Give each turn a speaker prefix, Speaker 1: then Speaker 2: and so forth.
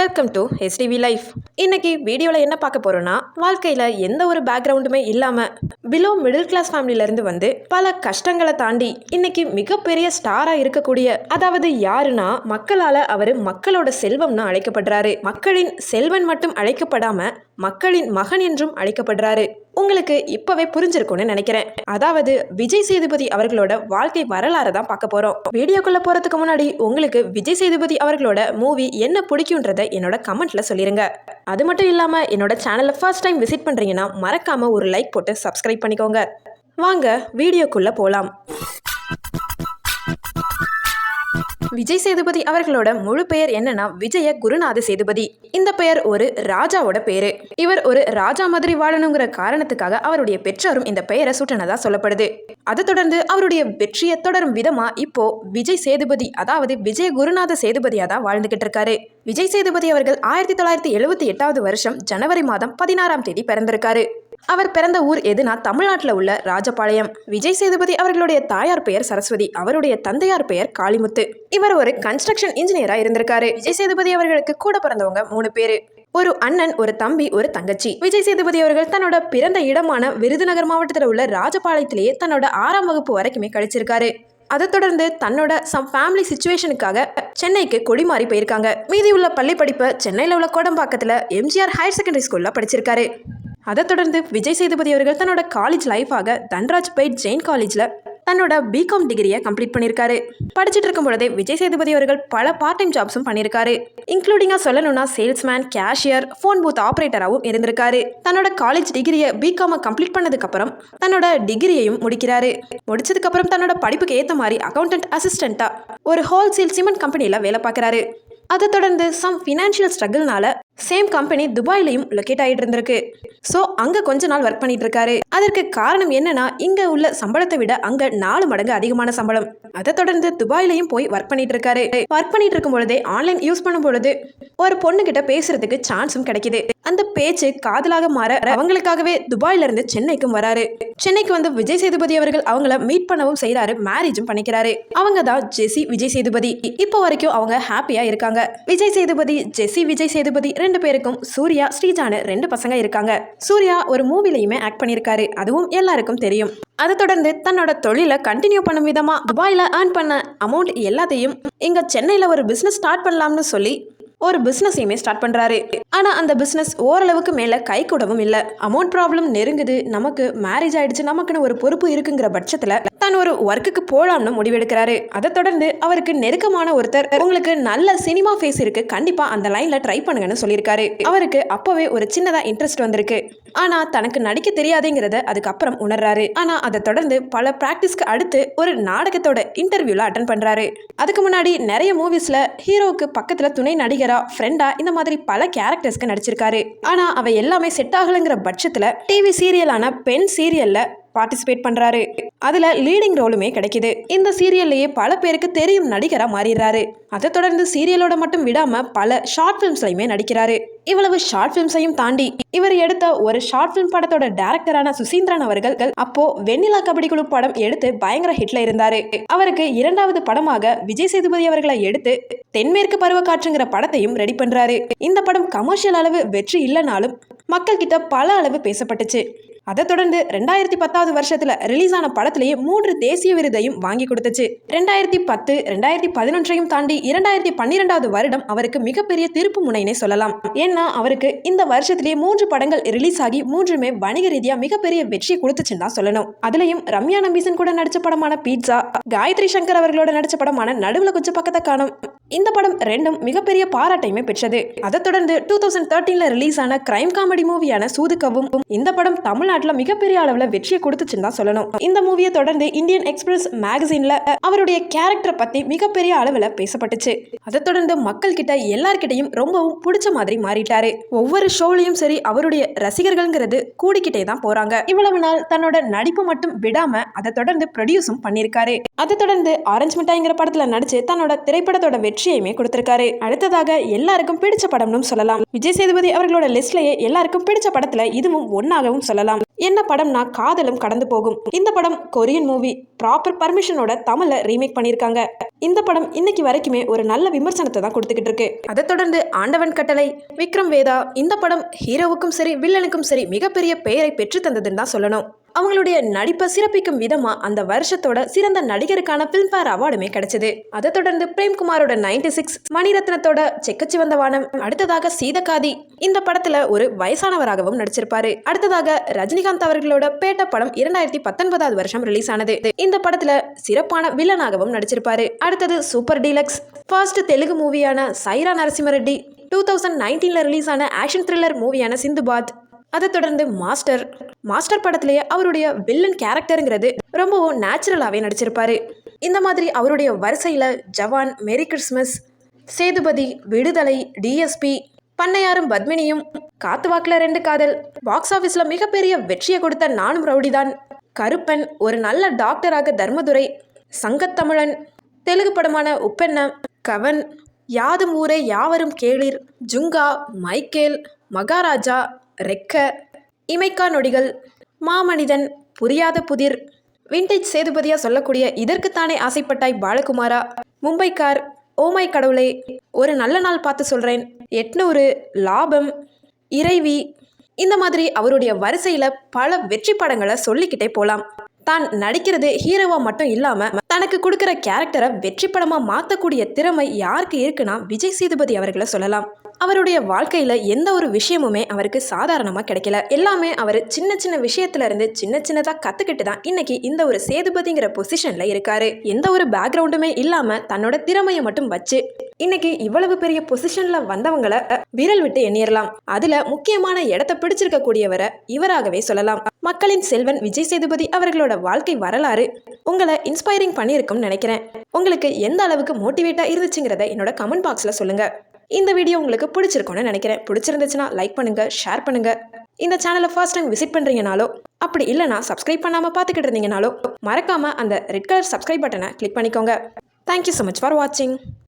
Speaker 1: Welcome to HTV life. இன்னைக்கு வீடியோவில் என்ன பார்க்க போகிறோன்னா, வாழ்க்கையில் எந்த ஒரு பேக்ரவுண்டுமே இல்லாமல் பிலோ மிடில் கிளாஸ் ஃபேமிலியிலேருந்து வந்து பல கஷ்டங்களை தாண்டி இன்னைக்கு மிகப்பெரிய ஸ்டாராக இருக்கக்கூடிய, அதாவது யாருன்னா மக்களால் அவர் மக்களோட செல்வம்னு அழைக்கப்படுறாரு. மக்களின் செல்வன் மட்டும் அழைக்கப்படாமல் மக்களின் மகன் என்றும் அழைக்கப்படுறாரு. உங்களுக்கு இப்பவே புரிஞ்சிருக்கும்னு நினைக்கிறேன். அதாவது விஜய் சேதுபதி அவர்களோட வாழ்க்கை வரலாறு தான் பார்க்க போறோம். வீடியோக்குள்ள போறதுக்கு முன்னாடி உங்களுக்கு விஜய் சேதுபதி அவர்களோட மூவி என்ன பிடிக்கும்ன்றதை என்னோட கமெண்ட்ல சொல்லிருங்க. அது மட்டும் இல்லாம என்னோட சேனலை ஃபர்ஸ்ட் டைம் விசிட் பண்றீங்கன்னா மறக்காம ஒரு லைக் போட்டு சப்ஸ்கிரைப் பண்ணிக்கோங்க. வாங்க வீடியோக்குள்ள போலாம். விஜய் சேதுபதி அவர்களோட முழு பெயர் என்னன்னா விஜய குருநாத சேதுபதி. இந்த பெயர் ஒரு ராஜாவோட பேரு. இவர் ஒரு ராஜா மாதிரி வாழணுங்கிற காரணத்துக்காக அவருடைய பெற்றோரும் இந்த பெயரை சூட்டினதா சொல்லப்படுது. அதை தொடர்ந்து அவருடைய வெற்றியை தொடரும் விதமா இப்போ விஜய் சேதுபதி, அதாவது விஜய குருநாத சேதுபதியா தான் வாழ்ந்துகிட்டு இருக்காரு. விஜய் சேதுபதி அவர்கள் 1978 வருஷம் ஜனவரி மாதம் 16ஆம் தேதி பிறந்திருக்காரு. அவர் பிறந்த ஊர் எதுனா தமிழ்நாட்டில் உள்ள ராஜபாளையம். விஜய் சேதுபதி அவர்களுடைய தாயார் பெயர் சரஸ்வதி, அவருடைய தந்தையார் பெயர் காளிமுத்து. இவர் ஒரு கன்ஸ்ட்ரக்ஷன் இன்ஜினியரா இருந்திருக்காரு. விஜய் சேதுபதி அவர்களுக்கு கூட பிறந்தவங்க 3 பேரு. ஒரு அண்ணன், ஒரு தம்பி, ஒரு தங்கச்சி. விஜய் சேதுபதி அவர்கள் தன்னோட பிறந்த இடமான விருதுநகர் மாவட்டத்தில் உள்ள ராஜபாளையத்திலேயே தன்னோட 6ஆம் வகுப்பு வரைக்குமே கழிச்சிருக்காரு. அதை தொடர்ந்து தன்னோட ஃபேமிலி சிச்சுவேஷனுக்காக சென்னைக்கு கொடிமாறி போயிருக்காங்க. மீதி உள்ள பள்ளி படிப்பை சென்னையில் உள்ள கோடம்பாக்கத்தில் எம்ஜிஆர் ஹையர் செகண்டரி ஸ்கூலில் படிச்சிருக்காரு. அதை தொடர்ந்து விஜய் சேதுபதி அவர்கள் தன்னோட காலேஜ் லைஃபாக தன்ராஜ் பெய்ட் ஜெயின் காலேஜில் தன்னோட பிகாம் டிகிரியை கம்ப்ளீட் பண்ணியிருக்காரு. படிச்சுட்டு இருக்கும் பொழுதே விஜய் சேதுபதி அவர்கள் பல பார்ட் டைம் ஜாப்ஸும் பண்ணியிருக்காரு. இன்க்ளூடிங்காக சொல்லணும்னா சேல்ஸ்மேன், கேஷியர், ஃபோன் பூத் ஆப்ரேட்டராகவும் இருந்திருக்காரு. தன்னோட காலேஜ் டிகிரியை பிகாமை கம்ப்ளீட் பண்ணதுக்கப்புறம் தன்னோட டிகிரியையும் முடிக்கிறாரு. முடிச்சதுக்கப்புறம் தன்னோட படிப்புக்கு ஏற்ற மாதிரி அக்கௌண்டன்ட் அசிஸ்டண்ட்டாக ஒரு ஹோல்சேல் சிமெண்ட் கம்பெனியில் வேலை பார்க்குறாரு. அதை தொடர்ந்து ஃபினான்ஷியல் ஸ்ட்ரகிள்னால சேம் கம்பெனி துபாயிலையும் லொக்கேட் ஆகிட்டு இருந்திருக்கு. ஸோ அங்கே கொஞ்ச நாள் ஒர்க் பண்ணிட்டு இருக்காரு. அதற்கு காரணம் என்னன்னா, இங்கே உள்ள சம்பளத்தை விட அங்கே 4 மடங்கு அதிகமான சம்பளம். அதை தொடர்ந்து துபாயிலையும் போய் ஒர்க் பண்ணிட்டு இருக்காரு. ஒர்க் பண்ணிட்டு இருக்கும் பொழுதே ஆன்லைன் யூஸ் பண்ணும் பொழுது ஒரு பொண்ணுகிட்ட பேசுறதுக்கு சான்ஸும் கிடைக்குது. அந்த பேச்சு காதலாக மாற அவங்களுக்காகவே துபாயில இருந்து சென்னைக்கும் வராரு. சென்னைக்கு வந்து விஜய் சேதுபதி அவர்கள் அவங்கள மீட் பண்ணவும் செய்யறாரு, மேரேஜும் பண்ணிக்கிறாரு. அவங்க தான் ஜெசி விஜய் சேதுபதி. இப்போ வரைக்கும் அவங்க ஹாப்பியா இருக்காங்க. விஜய் சேதுபதி, ஜெசி விஜய் சேதுபதி 2 பேருக்கும் சூர்யா, ஸ்ரீஜானு 2 பசங்க இருக்காங்க. சூர்யா ஒரு மூவிலையுமே ஆக்ட் பண்ணியிருக்காரு, அதுவும் எல்லாருக்கும் தெரியும். அதை தொடர்ந்து தன்னோட தொழிலை கண்டினியூ பண்ணும் விதமா துபாயில ஏர்ன் பண்ண அமௌண்ட் எல்லாத்தையும் இங்க சென்னையில ஒரு பிசினஸ் ஸ்டார்ட் பண்ணலாம்னு சொல்லி ஒரு பிசினஸையுமே ஸ்டார்ட் பண்றாரு. ஆனா அந்த பிசினஸ் ஓரளவுக்கு மேல கை கூடவும் இல்லை. அமௌண்ட் ப்ராப்ளம் நெருங்குது, நமக்கு மேரேஜ் ஆயிடுச்சு, நமக்குன்னு ஒரு பொறுப்பு இருக்குங்கிற பட்சத்துல தான் ஒரு ஒர்க்குக்கு போலாம்னு முடிவெடுக்கிறாரு. அதை தொடர்ந்து அவருக்கு நெருக்கமான ஒருத்தர், உங்களுக்கு நல்ல சினிமா ஃபேஸ் இருக்கு, கண்டிப்பா அந்த லைன்ல ட்ரை பண்ணுங்கன்னு சொல்லியிருக்காரு. அவருக்கு அப்பவே ஒரு சின்னதா இன்ட்ரெஸ்ட் வந்திருக்கு. ஆனா தனக்கு நடிக்க தெரியாதுங்கிறத அதுக்கப்புறம் உணர்றாரு. ஆனா அதை தொடர்ந்து பல பிராக்டிஸ்க்கு அடுத்து ஒரு நாடகத்தோட இன்டர்வியூல அட்டன் பண்றாரு. அதுக்கு முன்னாடி நிறைய மூவிஸ்ல ஹீரோவுக்கு பக்கத்துல துணை நடிகரா, ஃப்ரெண்டா, இந்த மாதிரி பல கேரக்டர்ஸ்க்கு நடிச்சிருக்காரு. ஆனா அவ எல்லாமே செட் ஆகலைங்கிற பட்சத்துல டிவி சீரியலான பெண் சீரியல்ல பார்ட்டிசிபேட் பண்றாரு. அதுல லீடிங் ரோலுமே கிடைக்குது. இந்த சீரியல்லையே பல பேருக்கு தெரியும் நடிகரா மாறிடுறாரு. அதை தொடர்ந்து சீரியலோட மட்டும் விடாம பல ஷார்ட் பிலிம்ஸ்லயுமே நடிக்கிறாரு. இவ்வளவு ஷார்ட் பிலிம்ஸையும் தாண்டி இவர் எடுத்த ஒரு ஷார்ட் பிலிம் படத்தோட டைரக்டரான சுசீந்திரன் அவர்கள் அப்போ வெண்ணிலா கபடி குழு படம் எடுத்து பயங்கர ஹிட்ல இருந்தாரு. அவருக்கு 2வது படமாக விஜய் சேதுபதி அவர்களை எடுத்து தென்மேற்கு பருவக்காற்றுங்கிற படத்தையும் ரெடி பண்றாரு. இந்த படம் கமர்ஷியல் அளவு வெற்றி இல்லைனாலும் மக்கள் கிட்ட பல அளவு பேசப்பட்டுச்சு. அதை தொடர்ந்து 2010 வருஷத்துல ரிலீஸ் ஆன படத்திலேயே 3 தேசிய விருதையும் வாங்கி கொடுத்துச்சு. 2010, 2011 தாண்டி 2012 வருடம் அவருக்கு மிகப்பெரிய திருப்பு முனைனே சொல்லலாம். ஏன்னா அவருக்கு இந்த வருஷத்திலேயே 3 படங்கள் ரிலீஸ் ஆகி 3மே வணிக ரீதியா மிகப்பெரிய வெற்றி கொடுத்துச்சுன்னு தான் சொல்லணும். அதுலயும் ரம்யா நம்பீசன் கூட நடிச்ச படமான பீட்சா, காயத்ரி சங்கர் அவர்களோட நடிச்ச படமான நடுவுல கொஞ்சம் பக்கத்தை காணும், இந்த படம் 2ம் மிகப்பெரிய பாராட்டையுமே பெற்றது. அதை தொடர்ந்து 2013 ரிலீஸ் ஆன கிரைம் காமெடி மூவியான சூதுக்கவும் இந்த படம் தமிழ்நாட்டில் மிகப்பெரிய அளவுல வெற்றியை கொடுத்துச்சுன்னு தான் சொல்லணும். இந்த மூவியை தொடர்ந்து இந்தியன் எக்ஸ்பிரஸ் மேகசின்ல அவருடைய கேரக்டரை பத்தி மிகப்பெரிய அளவுல பேசப்பட்டுச்சு. அதை தொடர்ந்து மக்கள் கிட்ட எல்லார்கிட்டையும் ரொம்பவும் பிடிச்ச மாதிரி மாறிட்டாரு. ஒவ்வொரு ஷோலையும் சரி அவருடைய ரசிகர்கள்ங்கிறது கூடிக்கிட்டே தான் போறாங்க. இவ்வளவு நாள் தன்னோட நடிப்பு மட்டும் விடாம அதை தொடர்ந்து ப்ரொடியூஸும் பண்ணியிருக்காரு. அதை தொடர்ந்து ஆரஞ்சு மிட்டாய்ங்கிற படத்துல நடிச்சு தன்னோட திரைப்படத்தோட வெற்றியையுமே கொடுத்திருக்காரு. அடுத்ததாக எல்லாருக்கும் பிடிச்ச படம்னு சொல்லலாம். விஜய் சேதுபதி அவர்களோட லிஸ்ட்லயே எல்லாருக்கும் பிடிச்ச படத்துல இதுவும் ஒன்னாகவும் சொல்லலாம். என்ன படம்னா காதலும் கடந்து போகும். இந்த படம் கொரியன் மூவி, ப்ராப்பர் பர்மிஷனோட தமிழ்ல ரீமேக் பண்ணியிருக்காங்க. இந்த படம் இன்னைக்கு வரைக்குமே ஒரு நல்ல விமர்சனத்தை தான் கொடுத்துக்கிட்டு இருக்கு. அதை தொடர்ந்து ஆண்டவன் கட்டளை, விக்ரம் வேதா, இந்த படம் ஹீரோவுக்கும் சரி வில்லனுக்கும் சரி மிகப்பெரிய பெயரை பெற்று தந்ததுன்னு தான் சொல்லணும். அவங்களுடைய நடிப்பை சிறப்பிக்கும் விதமா அந்த வருஷத்தோட சிறந்த நடிகருக்கான பிலிம்பேர் அவார்டுமே கிடைச்சது. அதை தொடர்ந்து பிரேம்குமாரோட 96, மணிரத்னத்தோட செக்கச்சிவந்த வானம், அடுத்ததாக சீதக்காதி, இந்த படத்துல ஒரு வயசானவராகவும் நடிச்சிருப்பாரு. அடுத்ததாக ரஜினிகாந்த் அவர்களோட பேட்ட படம் 2019 வருஷம் ரிலீஸ் ஆனது. இந்த படத்துல சிறப்பான வில்லனாகவும் நடிச்சிருப்பாரு. அடுத்தது சூப்பர் டீலக்ஸ், ஃபர்ஸ்ட் தெலுங்கு மூவியான சைரா நரசிம்மரெட்டி, 2019ல ரிலீஸ் ஆன ஆக்ஷன் த்ரில்லர் மூவியான சிந்துபாத். அதை தொடர்ந்து மாஸ்டர் படத்திலேயே அவருடைய வில்லன் கேரக்டருங்கிறது ரொம்பவும் நேச்சுரலாகவே நடிச்சிருப்பாரு. இந்த மாதிரி அவருடைய வரிசையில் ஜவான், மேரி கிறிஸ்மஸ், சேதுபதி, விடுதலை, டிஎஸ்பி, பண்ணையாரும் பத்மினியும், காத்துவாக்கில் 2 காதல், பாக்ஸ் ஆஃபீஸில் மிகப்பெரிய வெற்றியை கொடுத்த நானும் ரவுடிதான், கருப்பன், ஒரு நல்ல டாக்டராக தர்மதுரை, சங்கத்தமிழன், தெலுங்கு படமான உப்பென்ன, கவன், யாதும் ஊரே யாவரும் கேளீர், ஜுங்கா, மைக்கேல், மகாராஜா, ரெக்க, இமைக்கா நொடிகள், மாமனிதன், புரியாத புதிர், விண்டேஜ் சேதுபதியா சொல்லக்கூடிய இதற்குத்தானே ஆசைப்பட்டாய் பாலகுமாரா, மும்பைக்கார், ஓமை கடவுளே, ஒரு நல்ல நாள் பார்த்து சொல்கிறேன், 800, லாபம், இறைவி, இந்த மாதிரி அவருடைய வரிசையில் பல வெற்றி படங்களை சொல்லிக்கிட்டே போகலாம். தான் நடிக்கிறது ஹீரோவா மட்டும் இல்லாம தனக்கு கொடுக்குற கேரக்டரை வெற்றி படமா மாற்றக்கூடிய திறமை யாருக்கு இருக்குன்னா விஜய் சேதுபதி அவர்களை சொல்லலாம். அவருடைய வாழ்க்கையில எந்த ஒரு விஷயமுமே அவருக்கு சாதாரணமா கிடைக்கல. எல்லாமே அவர் சின்ன சின்ன விஷயத்துல இருந்து சின்ன சின்னதா கத்துக்கிட்டு தான் இன்னைக்கு இந்த ஒரு சேதுபதிங்கிற பொசிஷன்ல இருக்காரு. எந்த ஒரு பேக்ரவுண்டுமே இல்லாம தன்னோட திறமையை மட்டும் வச்சு இன்னைக்கு இவ்வளவு பெரிய பொசிஷன்ல வந்தவங்களை விரல் விட்டு எண்ணிரலாம். அதுல முக்கியமான இடத்தை பிடிச்சிருக்க கூடியவரை இவராகவே சொல்லலாம். மக்களின் செல்வன் விஜய் சேதுபதி அவர்களோட வாழ்க்கை வரலாறு உங்களை இன்ஸ்பைரிங் பண்ணியிருக்கும்னு நினைக்கிறேன். உங்களுக்கு எந்த அளவுக்கு மோட்டிவேட்டா இருந்துச்சுங்கிறத என்னோட கமெண்ட் பாக்ஸ்ல சொல்லுங்க. இந்த வீடியோ உங்களுக்கு பிடிச்சிருக்கும்னு நினைக்கிறேன். பிடிச்சிருந்துச்சுன்னா லைக் பண்ணுங்க, ஷேர் பண்ணுங்க. இந்த சேனலை ஃபர்ஸ்ட் டைம் விசிட் பண்றீங்கனாலோ அப்படி இல்லைனா சப்ஸ்கிரைப் பண்ணாம பார்த்துக்கிட்டு இருந்தீங்கனாலோ மறக்காம அந்த ரெட் கலர் சப்ஸ்கிரைப் பட்டனை கிளிக் பண்ணிக்கோங்க. தேங்க்யூ ஸோ மச் ஃபார் வாட்சிங்.